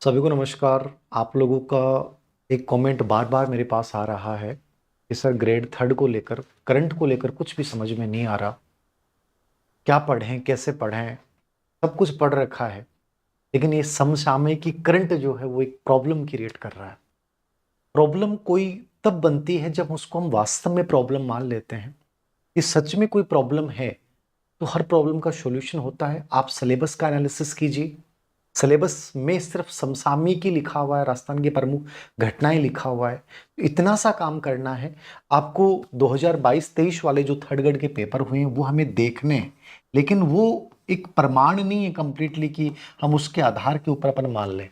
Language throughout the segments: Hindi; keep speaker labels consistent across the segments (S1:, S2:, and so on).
S1: सभी को नमस्कार। आप लोगों का एक कमेंट बार बार मेरे पास आ रहा है कि सर ग्रेड थर्ड को लेकर करंट को लेकर कुछ भी समझ में नहीं आ रहा। क्या पढ़ें, कैसे पढ़ें। सब कुछ पढ़ रखा है, लेकिन ये समसामयिक करंट जो है वो एक प्रॉब्लम क्रिएट कर रहा है। प्रॉब्लम कोई तब बनती है जब उसको हम वास्तव में प्रॉब्लम मान लेते हैं कि सच में कोई प्रॉब्लम है। तो हर प्रॉब्लम का सॉल्यूशन होता है। आप सिलेबस का एनालिसिस कीजिए। सिलेबस में सिर्फ समसामयिकी लिखा हुआ है, राजस्थान की प्रमुख घटनाएं लिखा हुआ है। तो इतना सा काम करना है आपको। 2022-23 वाले जो थर्ड ग्रेड के पेपर हुए हैं वो हमें देखने हैं, लेकिन वो एक प्रमाण नहीं है कंप्लीटली कि हम उसके आधार के ऊपर अपन मान लें।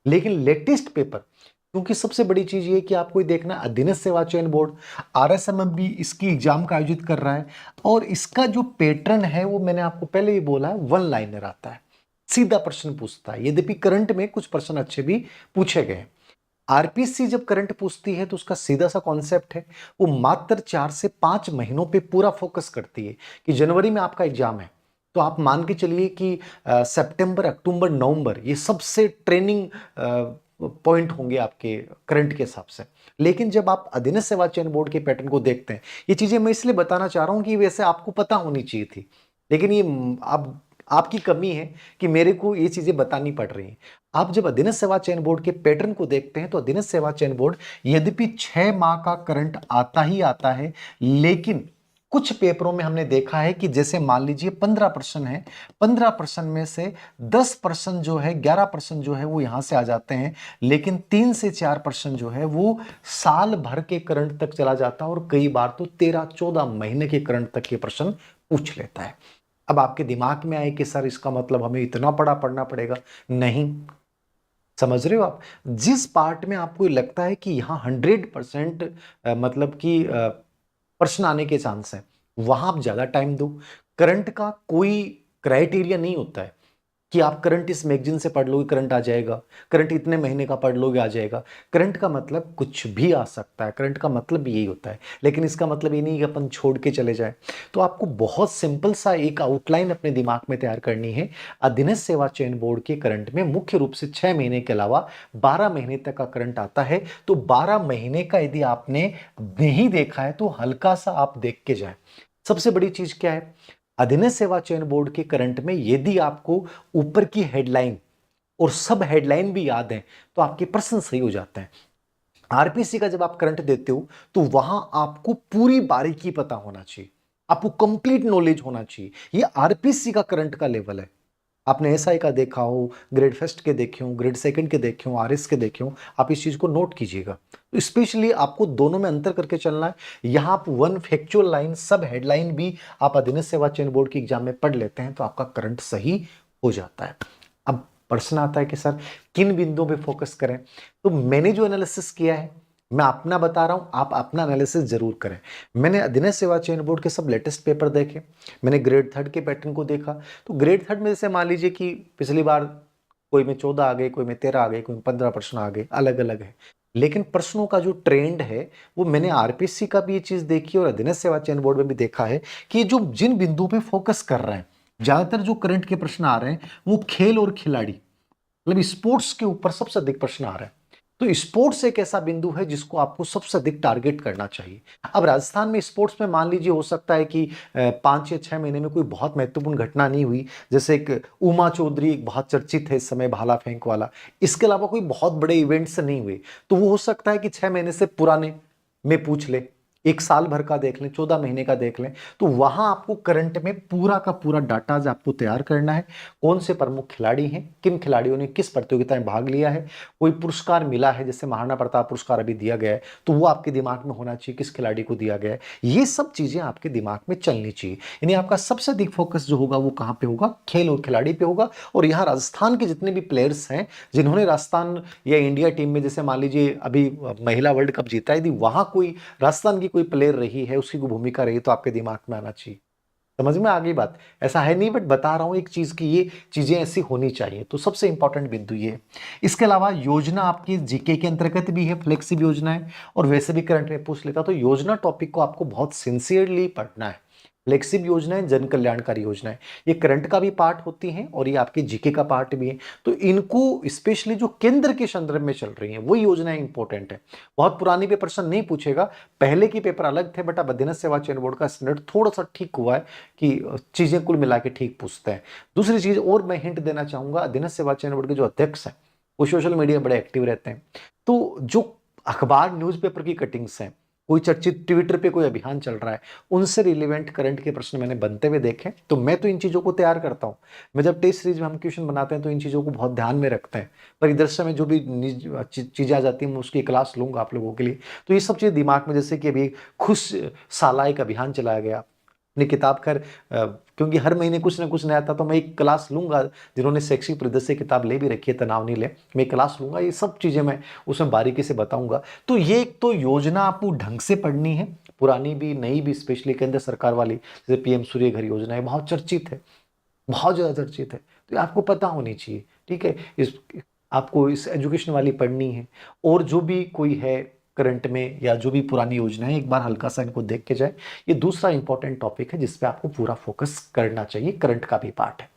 S1: लेकिन लेटेस्ट पेपर, क्योंकि सबसे बड़ी चीज ये कि आपको ये देखना, अधीनस्थ सेवा चयन बोर्ड आरएसएमएफ भी इसकी एग्जाम का आयोजित कर रहा है। और इसका जो पैटर्न है वो मैंने आपको पहले ही बोला है, वन लाइनर आता है, सीधा प्रश्न पूछता है। यद्यपि करंट में कुछ प्रश्न अच्छे भी पूछे गए हैं। आरपीसी जब करंट पूछती है तो उसका सीधा सा कॉन्सेप्ट है, वो मात्र 4 से 5 महीनों पे पूरा फोकस करती है कि जनवरी में आपका एग्जाम है, तो आप मान के चलिए कि सितंबर, अक्टूबर, नवंबर ये सबसे ट्रेनिंग पॉइंट होंगे आपके करंट के हिसाब से। लेकिन जब आप अधीनस्थ सेवा चयन बोर्ड के पैटर्न को देखते हैं, ये चीजें मैं इसलिए बताना चाह रहा हूं कि वैसे आपको पता होनी चाहिए थी, लेकिन ये आप आपकी कमी है कि मेरे को ये चीजें बतानी पड़ रही हैं। आप जब अधीनस्थ सेवा चयन बोर्ड के पैटर्न को देखते हैं तो अधीनस्थ सेवा चयन बोर्ड यद्यपि 6 माह का करंट आता ही आता है, लेकिन कुछ पेपरों में हमने देखा है कि जैसे मान लीजिए 15% है, 15% में से 10% जो है, 11% जो है वो यहां से आ जाते हैं, लेकिन 3 से 4% जो है वो साल भर के करंट तक चला जाता है, और कई बार तो 13-14 महीने के करंट तक के प्रश्न पूछ लेता है। अब आपके दिमाग में आए कि सर इसका मतलब हमें इतना पढ़ना पड़ेगा। नहीं, समझ रहे हो आप? जिस पार्ट में आपको लगता है कि यहाँ 100% मतलब कि प्रश्न आने के चांस है, वहां आप ज्यादा टाइम दो। करंट का कोई क्राइटेरिया नहीं होता है कि आप करंट इस मैगजीन से पढ़ लोगे करंट आ जाएगा, करंट इतने महीने का पढ़ लोगे आ जाएगा। करंट का मतलब कुछ भी आ सकता है, करंट का मतलब भी यही होता है। लेकिन इसका मतलब ये नहीं कि अपन छोड़ के चले जाए। तो आपको बहुत सिंपल सा एक आउटलाइन अपने दिमाग में तैयार करनी है। अधीनस्थ सेवा चयन बोर्ड के करंट में मुख्य रूप से 6 महीने के अलावा 12 महीने तक का करंट आता है। तो 12 महीने का यदि आपने नहीं देखा है तो हल्का सा आप देख के जाए। सबसे बड़ी चीज क्या है, अधीनस्थ सेवा चयन बोर्ड के करंट में यदि आपको ऊपर की हेडलाइन और सब हेडलाइन भी याद है तो आपके प्रश्न सही हो जाते हैं। आरपीसी का जब आप करंट देते हो तो वहां आपको पूरी बारीकी पता होना चाहिए, आपको कंप्लीट नॉलेज होना चाहिए। ये आरपीसी का करंट का लेवल है। आपने एसआई का देखा हो, ग्रेड फर्स्ट के देखे हो, ग्रेड सेकंड के देखे हो, आरएस के देखे हो, आप इस चीज को नोट कीजिएगा। तो स्पेशली आपको दोनों में अंतर करके चलना है। यहां आप वन फैक्चुअल लाइन, सब हेडलाइन भी आप अधीनस्थ सेवा चयन बोर्ड की एग्जाम में पढ़ लेते हैं तो आपका करंट सही हो जाता है। अब प्रश्न आता है कि सर किन बिंदुओं पे फोकस करें। तो मैंने जो एनालिसिस किया है, मैं अपना बता रहा हूं, आप अपना एनालिसिस जरूर करें। मैंने अधीनस्थ सेवा चयन बोर्ड के सब लेटेस्ट पेपर देखे, मैंने ग्रेड थर्ड के पैटर्न को देखा। तो ग्रेड थर्ड में जैसे मान लीजिए कि पिछली बार कोई में 14 आ गए, कोई में 13 आ गए, कोई में 15 प्रश्न आ गए, अलग अलग है। लेकिन प्रश्नों का जो ट्रेंड है वो मैंने आरपीसी का भी ये चीज देखी और अधीनस्थ सेवा चयन बोर्ड में भी देखा है कि जो जिन बिंदुओं पे फोकस कर रहे हैं, ज्यादातर जो करंट के प्रश्न आ रहे हैं वो खेल और खिलाड़ी, मतलब स्पोर्ट्स के ऊपर सबसे अधिक प्रश्न आ रहे हैं। तो स्पोर्ट्स एक ऐसा बिंदु है जिसको आपको सबसे अधिक टारगेट करना चाहिए। अब राजस्थान में स्पोर्ट्स में मान लीजिए हो सकता है कि 5 या 6 महीने में कोई बहुत महत्वपूर्ण घटना नहीं हुई, जैसे एक उमा चौधरी एक बहुत चर्चित है इस समय भाला फेंक वाला, इसके अलावा कोई बहुत बड़े इवेंट्स नहीं हुए। तो वो हो सकता है कि 6 महीने से पुराने में पूछ ले, एक साल भर का देख लें, 14 महीने का देख लें। तो वहां आपको करंट में पूरा का पूरा डाटा आपको तैयार करना है। कौन से प्रमुख खिलाड़ी हैं, किन खिलाड़ियों ने किस प्रतियोगिता में भाग लिया है, कोई पुरस्कार मिला है, जैसे महाराणा प्रताप पुरस्कार अभी दिया गया है तो वो आपके दिमाग में होना चाहिए, किस खिलाड़ी को दिया गया है। ये सब चीजें आपके दिमाग में चलनी चाहिए। यानी आपका सबसे अधिक फोकस जो होगा वो कहां पे होगा, खेल और खिलाड़ी पे होगा। और यहाँ राजस्थान के जितने भी प्लेयर्स हैं जिन्होंने राजस्थान या इंडिया टीम में, जैसे मान लीजिए अभी महिला वर्ल्ड कप जीता है, यदि वहां कोई राजस्थान की कोई प्लेयर रही है, उसकी कोई भूमिका रही, तो आपके दिमाग में आना चाहिए। समझ में आ गई बात? ऐसा है नहीं, बट बता रहा हूं एक चीज की ये चीजें ऐसी होनी चाहिए। तो सबसे इंपॉर्टेंट बिंदु ये है। इसके अलावा योजना आपकी जीके के अंतर्गत भी है, फ्लेक्सिबल योजना है, और वैसे भी करंट में पूछ लेता। तो योजना टॉपिक को आपको बहुत सिंसियरली पढ़ना है। फ्लेक्सिब योजनाएं, जन कल्याणकारी योजनाएं, ये करंट का भी पार्ट होती हैं और ये आपके जीके का पार्ट भी है। तो इनको स्पेशली जो केंद्र के संदर्भ में चल रही हैं वो योजनाएं इंपॉर्टेंट है। बहुत पुरानी पे प्रश्न नहीं पूछेगा, पहले की पेपर अलग थे, बट अब अधीनस्थ सेवा चयन बोर्ड का स्टैंडर्ड थोड़ा सा ठीक हुआ है कि चीजें कुल मिला के ठीक पूछते हैं। दूसरी चीज और मैं हिंट देना चाहूंगा, अधीनस्थ सेवा चयन बोर्ड के जो अध्यक्ष हैं वो सोशल मीडिया बड़े एक्टिव रहते हैं। तो जो अखबार न्यूज़पेपर की कटिंग्स हैं, कोई चर्चित ट्विटर पे कोई अभियान चल रहा है, उनसे रिलेवेंट करंट के प्रश्न मैंने बनते हुए देखे। तो मैं तो इन चीज़ों को तैयार करता हूँ। मैं जब टेस्ट सीरीज में हम क्वेश्चन बनाते हैं तो इन चीज़ों को बहुत ध्यान में रखते हैं। परिदृश्य में जो भी चीज़ें आ जाती हैं मैं उसकी क्लास लूंगा आप लोगों के लिए। तो ये सब चीज़ दिमाग में, जैसे कि अभी खुश साला एक अभियान चलाया गया अपनी किताब कर, क्योंकि हर महीने कुछ ना कुछ नया था, तो मैं एक क्लास लूंगा। जिन्होंने शैक्षिक परिदृश्य किताब ले भी रखी है, तनाव नहीं ले, मैं एक क्लास लूंगा, ये सब चीजें मैं उसमें बारीकी से बताऊंगा। तो ये एक तो योजना आपको ढंग से पढ़नी है, पुरानी भी नई भी, स्पेशली केंद्र सरकार वाली, जैसे पीएम सूर्य घर योजना है, बहुत चर्चित है, बहुत ज्यादा चर्चित है, तो ये आपको पता होनी चाहिए। ठीक है, इस आपको इस एजुकेशन वाली पढ़नी है। और जो भी कोई है करंट में या जो भी पुरानी योजना है, एक बार हल्का सा इनको देख के जाए। ये दूसरा इंपॉर्टेंट टॉपिक है जिसपे आपको पूरा फोकस करना चाहिए, करंट का भी पार्ट है।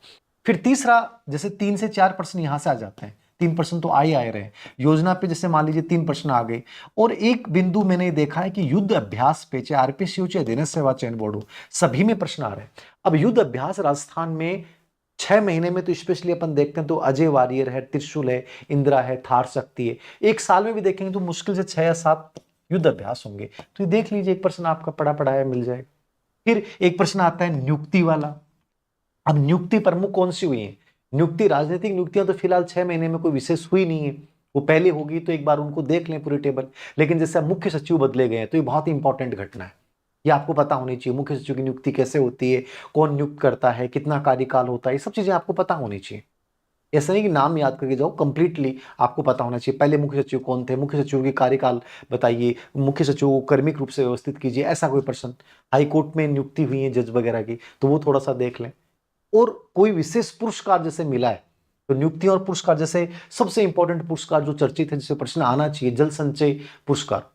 S1: फिर तीसरा, जैसे 3 से 4 प्रश्न यहां से आ जाते हैं, 3 प्रश्न तो आए रहे हैं योजना पे, जैसे मान लीजिए 3 प्रश्न आ गए। और एक बिंदु मैंने देखा है कि युद्ध अभ्यास पे, चाहे आरपीएससी हो चाहे अधीनस्थ सेवा चयन बोर्ड हो, सभी में प्रश्न आ रहे हैं। अब युद्ध अभ्यास राजस्थान में 6 महीने में तो स्पेशली अपन देखते हैं तो अजय वारियर है, त्रिशूल है, इंदिरा है, थार शक्ति है। एक साल में भी देखेंगे तो मुश्किल से 6 या 7 युद्ध अभ्यास होंगे। तो ये देख लीजिए, एक प्रश्न आपका पढ़ा पढ़ाया मिल जाएगा। फिर एक प्रश्न आता है नियुक्ति वाला। अब नियुक्ति प्रमुख कौन सी हुई है? नियुक्ति, राजनीतिक नियुक्तियां तो फिलहाल 6 महीने में कोई विशेष हुई नहीं है, वो पहले होगी तो एक बार उनको देख लें पूरी टेबल। लेकिन जैसे मुख्य सचिव बदले गए हैं तो ये बहुत इंपॉर्टेंट घटना है, ये आपको पता होनी चाहिए। मुख्य सचिव की नियुक्ति कैसे होती है, कौन नियुक्त करता है, कितना कार्यकाल होता है, ये सब चीजें आपको पता होनी चाहिए। ऐसा नहीं कि नाम याद करके जाओ, कंप्लीटली आपको पता होना चाहिए। पहले मुख्य सचिव कौन थे, मुख्य सचिव की कार्यकाल बताइए, मुख्य सचिव को कर्मिक रूप से व्यवस्थित कीजिए, ऐसा कोई प्रश्न। हाईकोर्ट में नियुक्ति हुई है जज वगैरह की, तो वो थोड़ा सा देख लें। और कोई विशेष पुरस्कार जैसे मिला है तो नियुक्ति और पुरस्कार, जैसे सबसे इंपॉर्टेंट पुरस्कार जो चर्चित है जिसे प्रश्न आना चाहिए, जल संचय पुरस्कार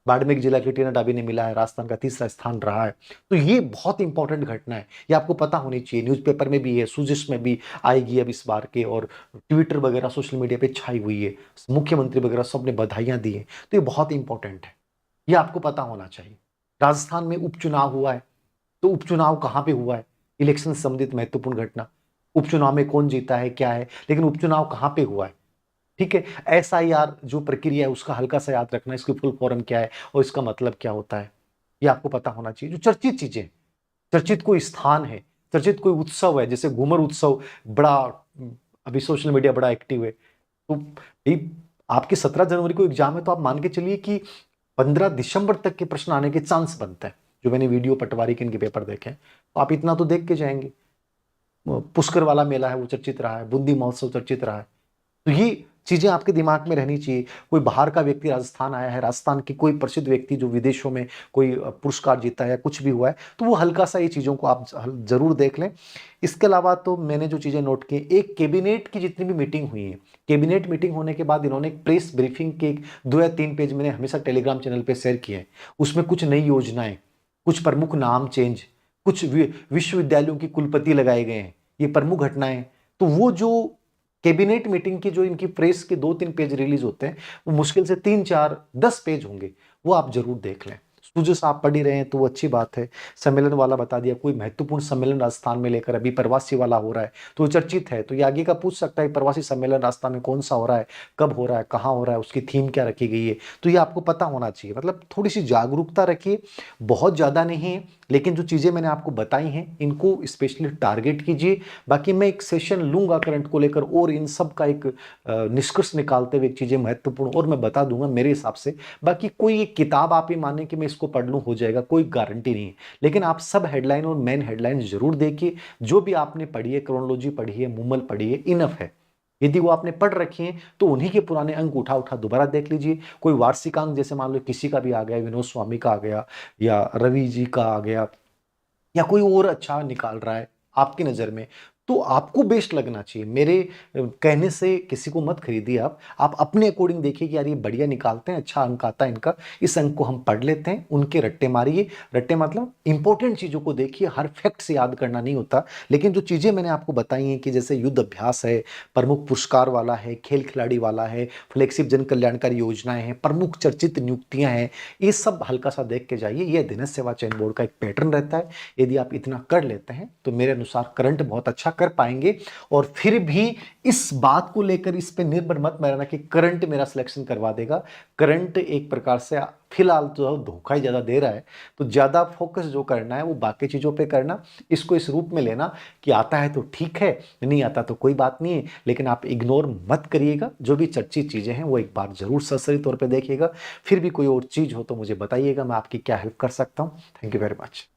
S1: बाड़मेर जिला की टीना डाबी ने मिला है, राजस्थान का 3रा स्थान रहा है। तो ये बहुत इंपॉर्टेंट घटना है, ये आपको पता होनी चाहिए। न्यूज़पेपर में भी है, सुजिश में भी आएगी अब इस बार के, और ट्विटर वगैरह सोशल मीडिया पे छाई हुई है, मुख्यमंत्री वगैरह सबने बधाइयां दी हैं। तो ये बहुत इंपॉर्टेंट है, ये आपको पता होना चाहिए। राजस्थान में उपचुनाव हुआ है, तो उपचुनाव कहाँ पे हुआ है, इलेक्शन से संबंधित महत्वपूर्ण घटना। उपचुनाव में कौन जीता है क्या है, लेकिन उपचुनाव कहाँ पे हुआ है। ठीक है, एसआईआर जो प्रक्रिया है उसका हल्का सा याद रखना, इसकी फुल फॉर्म क्या है और इसका मतलब क्या होता है, ये आपको पता होना चाहिए। जो चर्चित चीजें, चर्चित कोई स्थान है, चर्चित कोई उत्सव है, जैसे घूमर उत्सव बड़ा, अभी सोशल मीडिया बड़ा एक्टिव है। तो आपके 17 जनवरी को एग्जाम है, तो आप मान के चलिए कि 15 दिसंबर तक के प्रश्न आने के चांस बनते हैं। जो मैंने वीडियो पटवारी के इनके पेपर देखे हैं, तो आप इतना तो देख के जाएंगे। पुष्कर वाला मेला है वो चर्चित रहा है, बूंदी महोत्सव चर्चित रहा है। तो ये चीजें आपके दिमाग में रहनी चाहिए। कोई बाहर का व्यक्ति राजस्थान आया है, राजस्थान की कोई प्रसिद्ध व्यक्ति जो विदेशों में कोई पुरस्कार जीता है या कुछ भी हुआ है, तो वो हल्का सा ये चीजों को आप जरूर देख लें। इसके अलावा तो मैंने जो चीजें नोट की, एक कैबिनेट की जितनी भी मीटिंग हुई है, कैबिनेट मीटिंग होने के बाद इन्होंने एक प्रेस ब्रीफिंग के 2 या 3 पेज मैंने हमेशा टेलीग्राम चैनल पर शेयर किए हैं। उसमें कुछ नई योजनाएं, कुछ प्रमुख नाम चेंज, कुछ विश्वविद्यालयों की कुलपति लगाए गए हैं, ये प्रमुख घटनाएं। तो वो जो कैबिनेट मीटिंग की जो इनकी प्रेस के 2-3 पेज रिलीज होते हैं, वो मुश्किल से 3-4-10 पेज होंगे, वो आप जरूर देख लें। सुजस आप पढ़ ही रहे हैं तो वो अच्छी बात है। सम्मेलन वाला बता दिया, कोई महत्वपूर्ण सम्मेलन राजस्थान में लेकर, अभी प्रवासी वाला हो रहा है तो चर्चित है, तो ये आगे का पूछ सकता है प्रवासी सम्मेलन राजस्थान में कौन सा हो रहा है, कब हो रहा है, कहाँ हो रहा है, उसकी थीम क्या रखी गई है, तो ये आपको पता होना चाहिए। मतलब थोड़ी सी जागरूकता रखिए, बहुत ज़्यादा नहीं है, लेकिन जो चीज़ें मैंने आपको बताई हैं इनको स्पेशली टारगेट कीजिए। बाकी मैं एक सेशन लूंगा करंट को लेकर और इन सब का एक निष्कर्ष निकालते हुए चीज़ें महत्वपूर्ण और मैं बता दूंगा मेरे हिसाब से। बाकी कोई एक किताब आप ही माने कि मैं इसको पढ़ लूँ हो जाएगा, कोई गारंटी नहीं है, लेकिन आप सब हेडलाइन और मेन हेडलाइन जरूर देखिए। जो भी आपने पढ़ी है, क्रोनोलॉजी पढ़ी है, मूमल पढ़ी है, इनफ है। यदि वो आपने पढ़ रखी है तो उन्हीं के पुराने अंक उठा उठा दोबारा देख लीजिए। कोई वार्षिक अंक जैसे मान लो किसी का भी आ गया, विनोद स्वामी का आ गया या रवि जी का आ गया या कोई और अच्छा निकाल रहा है आपकी नज़र में, तो आपको बेस्ट लगना चाहिए। मेरे कहने से किसी को मत खरीदिए आप अपने अकॉर्डिंग देखिए कि यार ये बढ़िया निकालते हैं, अच्छा अंक आता है इनका, इस अंक को हम पढ़ लेते हैं, उनके रट्टे मारिए। रट्टे मतलब इंपॉर्टेंट चीज़ों को देखिए, हर फैक्ट से याद करना नहीं होता, लेकिन जो चीज़ें मैंने आपको बताई हैं कि जैसे युद्ध अभ्यास है, प्रमुख पुरस्कार वाला है, खेल खिलाड़ी वाला है, फ्लेगशिप जन कल्याणकारी योजनाएं हैं, प्रमुख चर्चित नियुक्तियां हैं, ये सब हल्का सा देख के जाइए। ये अधीनस्थ सेवा चयन बोर्ड का एक पैटर्न रहता है। यदि आप इतना कर लेते हैं तो मेरे अनुसार करंट बहुत अच्छा कर पाएंगे। और फिर भी इस बात को लेकर इस पे निर्भर मत रहना कि करंट मेरा सिलेक्शन करवा देगा। करंट एक प्रकार से फिलहाल तो धोखा ही ज़्यादा दे रहा है, तो ज़्यादा फोकस जो करना है वो बाकी चीज़ों पे करना। इसको इस रूप में लेना कि आता है तो ठीक है, नहीं आता तो कोई बात नहीं है, लेकिन आप इग्नोर मत करिएगा। जो भी चर्चित चीज़ें हैं वो एक बार जरूर सरसरी तौर पे देखिएगा। फिर भी कोई और चीज़ हो तो मुझे बताइएगा, मैं आपकी क्या हेल्प कर सकता हूँ। Thank you very much.